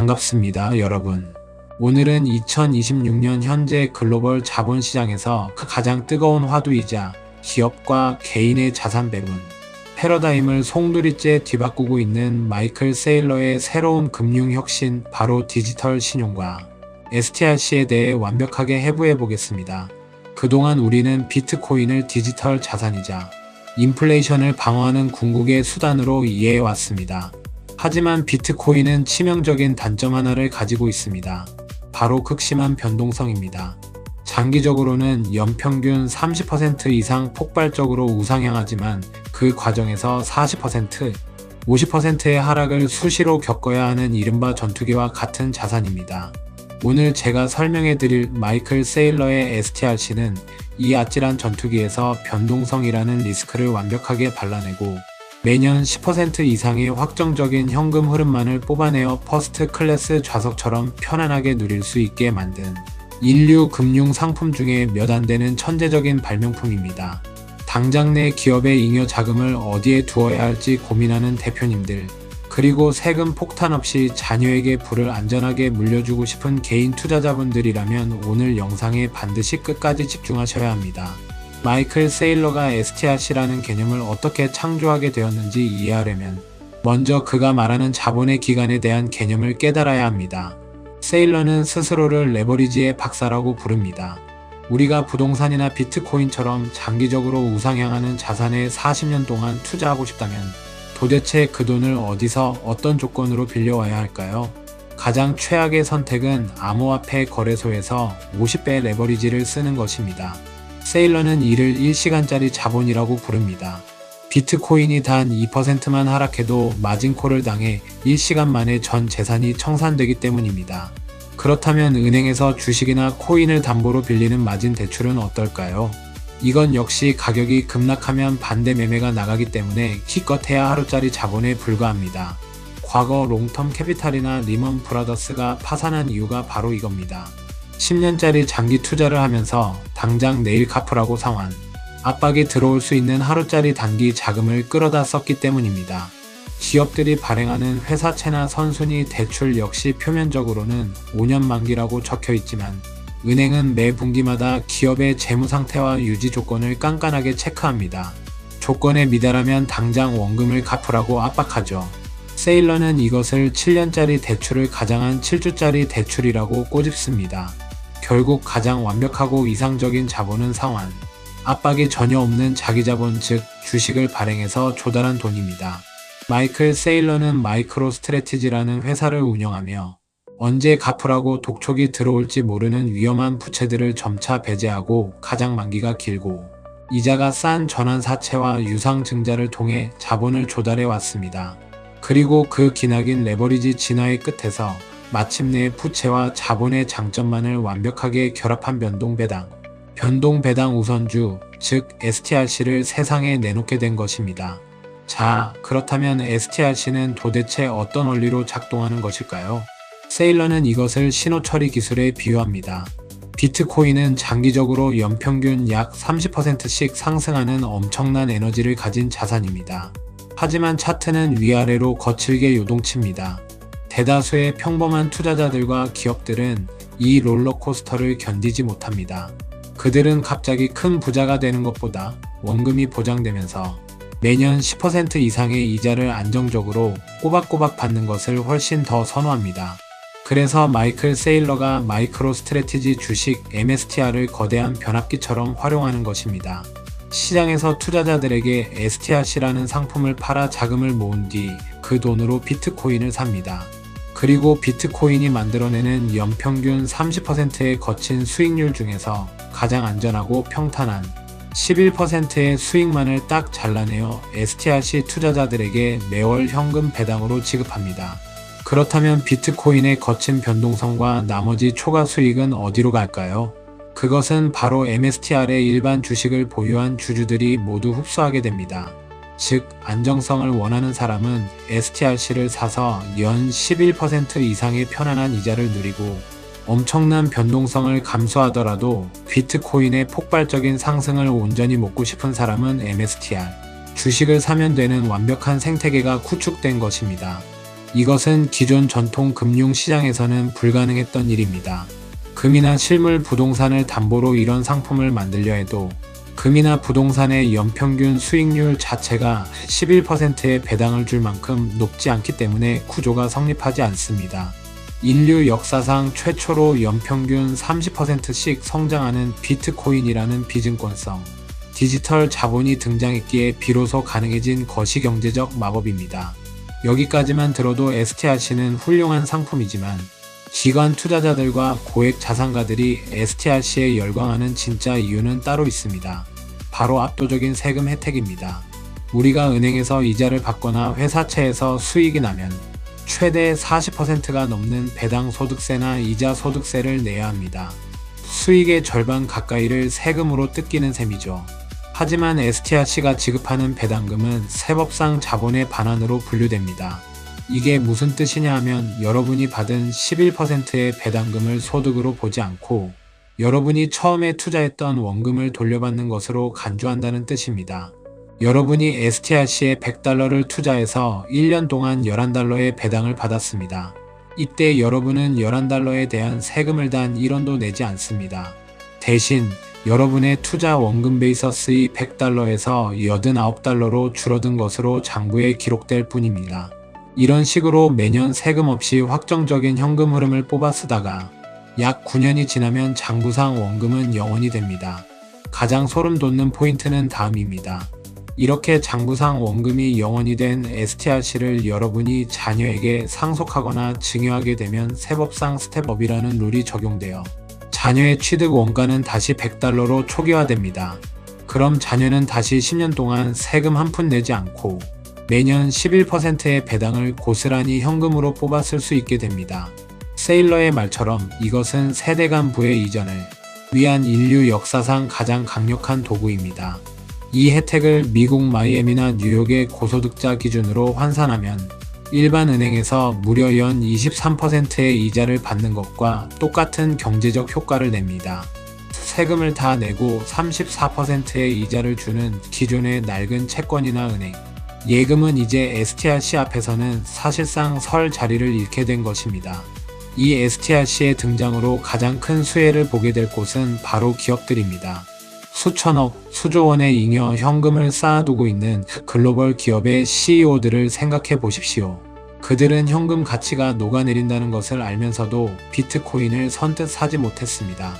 반갑습니다, 여러분. 오늘은 2026년 현재 글로벌 자본시장에서 가장 뜨거운 화두이자 기업과 개인의 자산 배분 패러다임을 송두리째 뒤바꾸고 있는 마이클 세일러의 새로운 금융 혁신, 바로 디지털 신용과 STRC에 대해 완벽하게 해부해 보겠습니다. 그동안 우리는 비트코인을 디지털 자산이자 인플레이션을 방어하는 궁극의 수단으로 이해해 왔습니다. 하지만 비트코인은 치명적인 단점 하나를 가지고 있습니다. 바로 극심한 변동성입니다. 장기적으로는 연평균 30% 이상 폭발적으로 우상향하지만 그 과정에서 40%, 50%의 하락을 수시로 겪어야 하는 이른바 전투기와 같은 자산입니다. 오늘 제가 설명해 드릴 마이클 세일러의 STRC는 이 아찔한 전투기에서 변동성이라는 리스크를 완벽하게 발라내고 매년 10% 이상의 확정적인 현금 흐름만을 뽑아내어 퍼스트 클래스 좌석처럼 편안하게 누릴 수 있게 만든 인류 금융 상품 중에 몇 안 되는 천재적인 발명품입니다. 당장 내 기업의 잉여 자금을 어디에 두어야 할지 고민하는 대표님들, 그리고 세금 폭탄 없이 자녀에게 부를 안전하게 물려주고 싶은 개인 투자자분들이라면 오늘 영상에 반드시 끝까지 집중하셔야 합니다. 마이클 세일러가 STRC라는 개념을 어떻게 창조하게 되었는지 이해하려면 먼저 그가 말하는 자본의 기간에 대한 개념을 깨달아야 합니다. 세일러는 스스로를 레버리지의 박사라고 부릅니다. 우리가 부동산이나 비트코인처럼 장기적으로 우상향하는 자산에 40년 동안 투자하고 싶다면 도대체 그 돈을 어디서 어떤 조건으로 빌려와야 할까요? 가장 최악의 선택은 암호화폐 거래소에서 50배 레버리지를 쓰는 것입니다. 세일러는 이를 1시간짜리 자본이라고 부릅니다. 비트코인이 단 2%만 하락해도 마진콜을 당해 1시간 만에 전 재산이 청산되기 때문입니다. 그렇다면 은행에서 주식이나 코인을 담보로 빌리는 마진 대출은 어떨까요? 이건 역시 가격이 급락하면 반대 매매가 나가기 때문에 기껏해야 하루짜리 자본에 불과합니다. 과거 롱텀 캐피탈이나 리먼 브라더스가 파산한 이유가 바로 이겁니다. 10년짜리 장기 투자를 하면서 당장 내일 갚으라고 상환, 압박이 들어올 수 있는 하루짜리 단기 자금을 끌어다 썼기 때문입니다. 기업들이 발행하는 회사채나 선순위 대출 역시 표면적으로는 5년 만기라고 적혀 있지만 은행은 매 분기마다 기업의 재무 상태와 유지 조건을 깐깐하게 체크합니다. 조건에 미달하면 당장 원금을 갚으라고 압박하죠. 세일러는 이것을 7년짜리 대출을 가장한 7주짜리 대출이라고 꼬집습니다. 결국 가장 완벽하고 이상적인 자본은 상환, 압박이 전혀 없는 자기자본, 즉 주식을 발행해서 조달한 돈입니다. 마이클 세일러는 마이크로 스트래티지라는 회사를 운영하며 언제 갚으라고 독촉이 들어올지 모르는 위험한 부채들을 점차 배제하고 가장 만기가 길고 이자가 싼 전환사채와 유상증자를 통해 자본을 조달해 왔습니다. 그리고 그 기나긴 레버리지 진화의 끝에서 마침내 부채와 자본의 장점만을 완벽하게 결합한 변동배당 우선주, 즉 STRC를 세상에 내놓게 된 것입니다. 자, 그렇다면 STRC는 도대체 어떤 원리로 작동하는 것일까요? 세일러는 이것을 신호처리 기술에 비유합니다. 비트코인은 장기적으로 연평균 약 30%씩 상승하는 엄청난 에너지를 가진 자산입니다. 하지만 차트는 위아래로 거칠게 요동칩니다. 대다수의 평범한 투자자들과 기업들은 이 롤러코스터를 견디지 못합니다. 그들은 갑자기 큰 부자가 되는 것보다 원금이 보장되면서 매년 10% 이상의 이자를 안정적으로 꼬박꼬박 받는 것을 훨씬 더 선호합니다. 그래서 마이클 세일러가 마이크로 스트래티지 주식 MSTR을 거대한 변압기처럼 활용하는 것입니다. 시장에서 투자자들에게 STRC라는 상품을 팔아 자금을 모은 뒤 그 돈으로 비트코인을 삽니다. 그리고 비트코인이 만들어내는 연평균 30%의 거친 수익률 중에서 가장 안전하고 평탄한 11%의 수익만을 딱 잘라내어 STRC 투자자들에게 매월 현금 배당으로 지급합니다. 그렇다면 비트코인의 거친 변동성과 나머지 초과 수익은 어디로 갈까요? 그것은 바로 MSTR의 일반 주식을 보유한 주주들이 모두 흡수하게 됩니다. 즉, 안정성을 원하는 사람은 STRC를 사서 연 11% 이상의 편안한 이자를 누리고 엄청난 변동성을 감수하더라도 비트코인의 폭발적인 상승을 온전히 먹고 싶은 사람은 MSTR 주식을 사면 되는 완벽한 생태계가 구축된 것입니다. 이것은 기존 전통 금융시장에서는 불가능했던 일입니다. 금이나 실물 부동산을 담보로 이런 상품을 만들려 해도 금이나 부동산의 연평균 수익률 자체가 11%의 배당을 줄 만큼 높지 않기 때문에 구조가 성립하지 않습니다. 인류 역사상 최초로 연평균 30%씩 성장하는 비트코인이라는 비증권성 디지털 자본이 등장했기에 비로소 가능해진 거시경제적 마법입니다. 여기까지만 들어도 STRC는 훌륭한 상품이지만 기관 투자자들과 고액 자산가들이 STRC에 열광하는 진짜 이유는 따로 있습니다. 바로 압도적인 세금 혜택입니다. 우리가 은행에서 이자를 받거나 회사채에서 수익이 나면 최대 40%가 넘는 배당 소득세나 이자 소득세를 내야 합니다. 수익의 절반 가까이를 세금으로 뜯기는 셈이죠. 하지만 STRC가 지급하는 배당금은 세법상 자본의 반환으로 분류됩니다. 이게 무슨 뜻이냐 하면 여러분이 받은 11%의 배당금을 소득으로 보지 않고 여러분이 처음에 투자했던 원금을 돌려받는 것으로 간주한다는 뜻입니다. 여러분이 STRC에 $100를 투자해서 1년 동안 $11의 배당을 받았습니다. 이때 여러분은 $11에 대한 세금을 단 1원도 내지 않습니다. 대신 여러분의 투자 원금 베이서스의 $100에서 $89로 줄어든 것으로 장부에 기록될 뿐입니다. 이런 식으로 매년 세금 없이 확정적인 현금 흐름을 뽑아 쓰다가 약 9년이 지나면 장부상 원금은 0원이 됩니다. 가장 소름 돋는 포인트는 다음입니다. 이렇게 장부상 원금이 0원이 된 STRC를 여러분이 자녀에게 상속하거나 증여하게 되면 세법상 스텝업이라는 룰이 적용되어 자녀의 취득 원가는 다시 $100로 초기화됩니다. 그럼 자녀는 다시 10년 동안 세금 한 푼 내지 않고 매년 11%의 배당을 고스란히 현금으로 뽑아 쓸 수 있게 됩니다. 세일러의 말처럼 이것은 세대 간 부의 이전을 위한 인류 역사상 가장 강력한 도구입니다. 이 혜택을 미국 마이애미나 뉴욕의 고소득자 기준으로 환산하면 일반 은행에서 무려 연 23%의 이자를 받는 것과 똑같은 경제적 효과를 냅니다. 세금을 다 내고 34%의 이자를 주는 기존의 낡은 채권이나 은행 예금은 이제 STRC 앞에서는 사실상 설 자리를 잃게 된 것입니다. 이 STRC의 등장으로 가장 큰 수혜를 보게 될 곳은 바로 기업들입니다. 수천억, 수조 원의 잉여 현금을 쌓아두고 있는 글로벌 기업의 CEO들을 생각해 보십시오. 그들은 현금 가치가 녹아내린다는 것을 알면서도 비트코인을 선뜻 사지 못했습니다.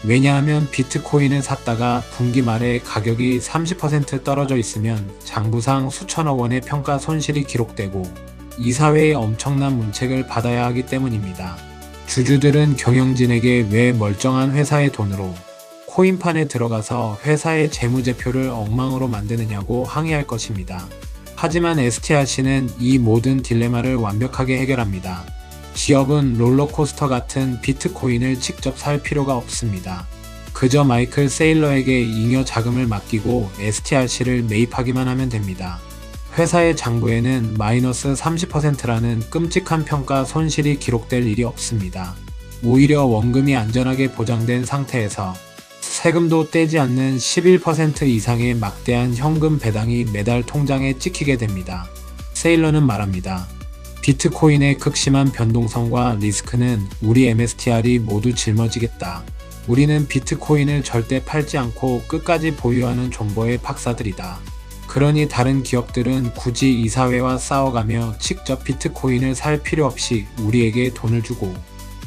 왜냐하면 비트코인을 샀다가 분기 말에 가격이 30% 떨어져 있으면 장부상 수천억 원의 평가 손실이 기록되고 이사회의 엄청난 문책을 받아야 하기 때문입니다. 주주들은 경영진에게 왜 멀쩡한 회사의 돈으로 코인판에 들어가서 회사의 재무제표를 엉망으로 만드느냐고 항의할 것입니다. 하지만 STRC는 이 모든 딜레마를 완벽하게 해결합니다. 기업은 롤러코스터 같은 비트코인을 직접 살 필요가 없습니다. 그저 마이클 세일러에게 잉여 자금을 맡기고 STRC를 매입하기만 하면 됩니다. 회사의 장부에는 마이너스 30%라는 끔찍한 평가 손실이 기록될 일이 없습니다. 오히려 원금이 안전하게 보장된 상태에서 세금도 떼지 않는 11% 이상의 막대한 현금 배당이 매달 통장에 찍히게 됩니다. 세일러는 말합니다. 비트코인의 극심한 변동성과 리스크는 우리 MSTR이 모두 짊어지겠다. 우리는 비트코인을 절대 팔지 않고 끝까지 보유하는 존버의 박사들이다. 그러니 다른 기업들은 굳이 이사회와 싸워가며 직접 비트코인을 살 필요 없이 우리에게 돈을 주고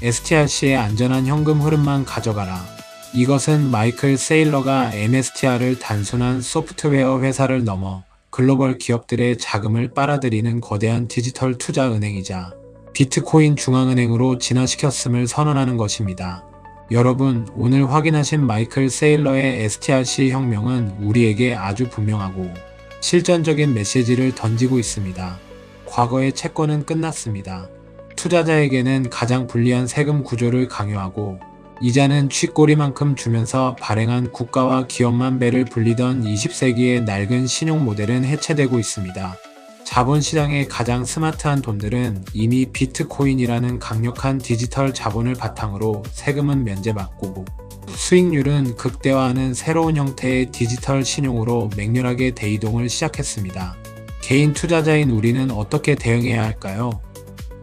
STRC의 안전한 현금 흐름만 가져가라. 이것은 마이클 세일러가 MSTR을 단순한 소프트웨어 회사를 넘어 글로벌 기업들의 자금을 빨아들이는 거대한 디지털 투자 은행이자 비트코인 중앙은행으로 진화시켰음을 선언하는 것입니다. 여러분, 오늘 확인하신 마이클 세일러의 STRC 혁명은 우리에게 아주 분명하고 실전적인 메시지를 던지고 있습니다. 과거의 채권은 끝났습니다. 투자자에게는 가장 불리한 세금 구조를 강요하고 이자는 쥐꼬리만큼 주면서 발행한 국가와 기업만 배를 불리던 20세기의 낡은 신용 모델은 해체되고 있습니다. 자본시장의 가장 스마트한 돈들은 이미 비트코인이라는 강력한 디지털 자본을 바탕으로 세금은 면제받고 수익률은 극대화하는 새로운 형태의 디지털 신용으로 맹렬하게 대이동을 시작했습니다. 개인 투자자인 우리는 어떻게 대응해야 할까요?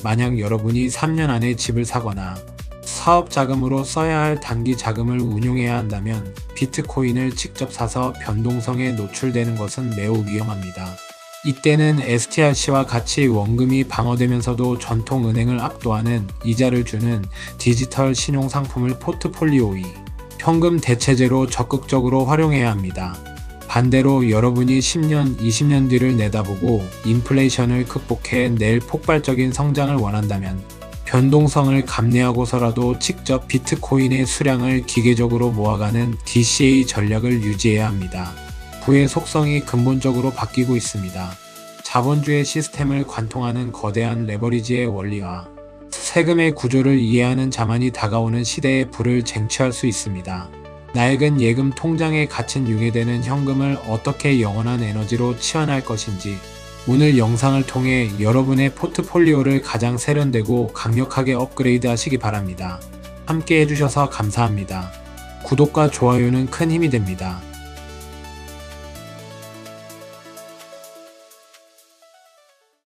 만약 여러분이 3년 안에 집을 사거나 사업 자금으로 써야 할 단기 자금을 운용해야 한다면 비트코인을 직접 사서 변동성에 노출되는 것은 매우 위험합니다. 이때는 STRC와 같이 원금이 방어되면서도 전통은행을 압도하는 이자를 주는 디지털 신용상품을 포트폴리오의 현금 대체제로 적극적으로 활용해야 합니다. 반대로 여러분이 10년, 20년 뒤를 내다보고 인플레이션을 극복해 낼 폭발적인 성장을 원한다면 변동성을 감내하고서라도 직접 비트코인의 수량을 기계적으로 모아가는 DCA 전략을 유지해야 합니다. 부의 속성이 근본적으로 바뀌고 있습니다. 자본주의 시스템을 관통하는 거대한 레버리지의 원리와 세금의 구조를 이해하는 자만이 다가오는 시대의 부를 쟁취할 수 있습니다. 낡은 예금 통장에 갇힌 융해되는 현금을 어떻게 영원한 에너지로 치환할 것인지 오늘 영상을 통해 여러분의 포트폴리오를 가장 세련되고 강력하게 업그레이드 하시기 바랍니다. 함께 해주셔서 감사합니다. 구독과 좋아요는 큰 힘이 됩니다.